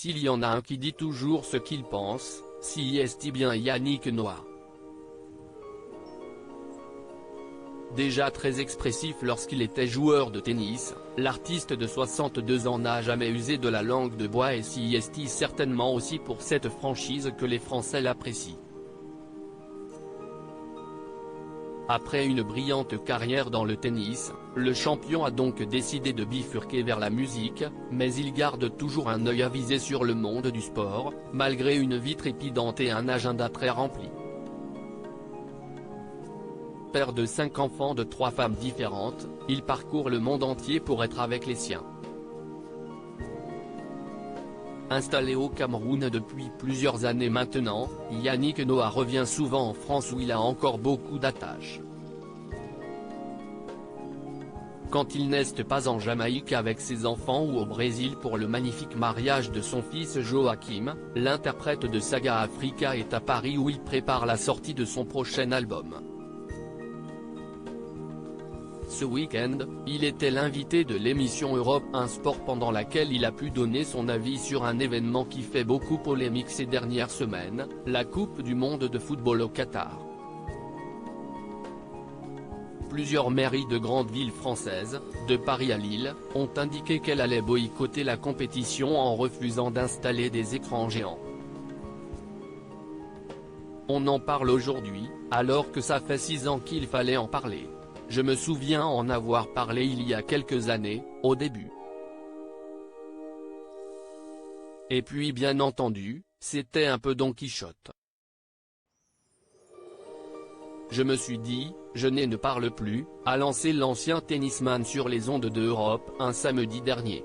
S'il y en a un qui dit toujours ce qu'il pense, si est-il bien Yannick Noah. Déjà très expressif lorsqu'il était joueur de tennis, l'artiste de 62 ans n'a jamais usé de la langue de bois et si est certainement aussi pour cette franchise que les Français l'apprécient. Après une brillante carrière dans le tennis, le champion a donc décidé de bifurquer vers la musique, mais il garde toujours un œil avisé sur le monde du sport, malgré une vie trépidante et un agenda très rempli. Père de 5 enfants de 3 femmes différentes, il parcourt le monde entier pour être avec les siens. Installé au Cameroun depuis plusieurs années maintenant, Yannick Noah revient souvent en France où il a encore beaucoup d'attaches. Quand il n'est pas en Jamaïque avec ses enfants ou au Brésil pour le magnifique mariage de son fils Joachim, l'interprète de Saga Africa est à Paris où il prépare la sortie de son prochain album. Ce week-end, il était l'invité de l'émission Europe 1 Sport pendant laquelle il a pu donner son avis sur un événement qui fait beaucoup polémique ces dernières semaines, la Coupe du monde de football au Qatar. Plusieurs mairies de grandes villes françaises, de Paris à Lille, ont indiqué qu'elles allaient boycotter la compétition en refusant d'installer des écrans géants. On en parle aujourd'hui, alors que ça fait 6 ans qu'il fallait en parler. Je me souviens en avoir parlé il y a quelques années, au début. Et puis bien entendu, c'était un peu Don Quichotte. Je me suis dit, je ne parle plus, a lancé l'ancien tennisman sur les ondes de Europe un samedi dernier.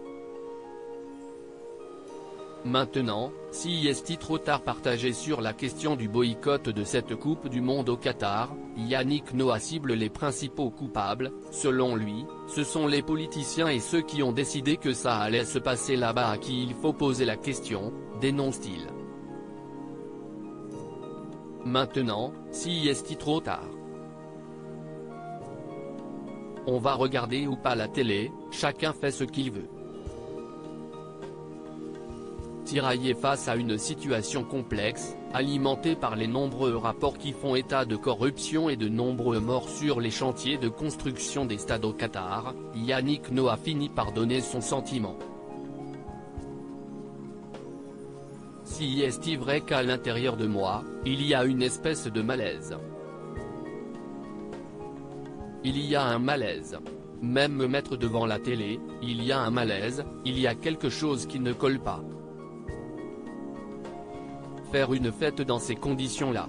Maintenant, si est-il trop tard partagé sur la question du boycott de cette Coupe du monde au Qatar, Yannick Noah cible les principaux coupables, selon lui, ce sont les politiciens et ceux qui ont décidé que ça allait se passer là-bas à qui il faut poser la question, dénonce-t-il. Maintenant, si est-il trop tard? On va regarder ou pas la télé, chacun fait ce qu'il veut. Tiraillé face à une situation complexe, alimentée par les nombreux rapports qui font état de corruption et de nombreux morts sur les chantiers de construction des stades au Qatar, Yannick Noah finit par donner son sentiment. Si est-il vrai qu'à l'intérieur de moi, il y a une espèce de malaise. Il y a un malaise. Même me mettre devant la télé, il y a un malaise, il y a quelque chose qui ne colle pas. Faire une fête dans ces conditions-là.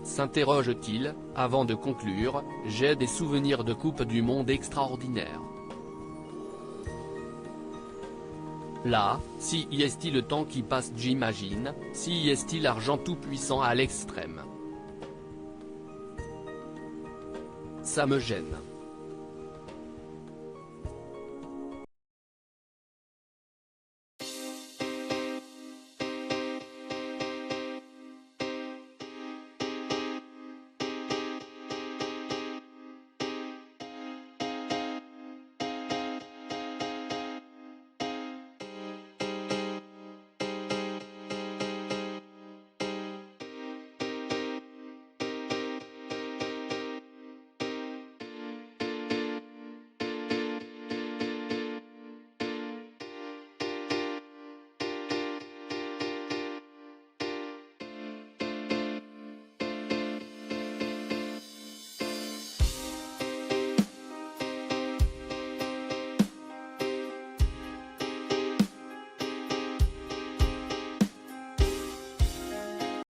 S'interroge-t-il, avant de conclure, j'ai des souvenirs de Coupe du monde extraordinaires. Là, si est-il le temps qui passe j'imagine, si est-il l'argent tout-puissant à l'extrême. Ça me gêne.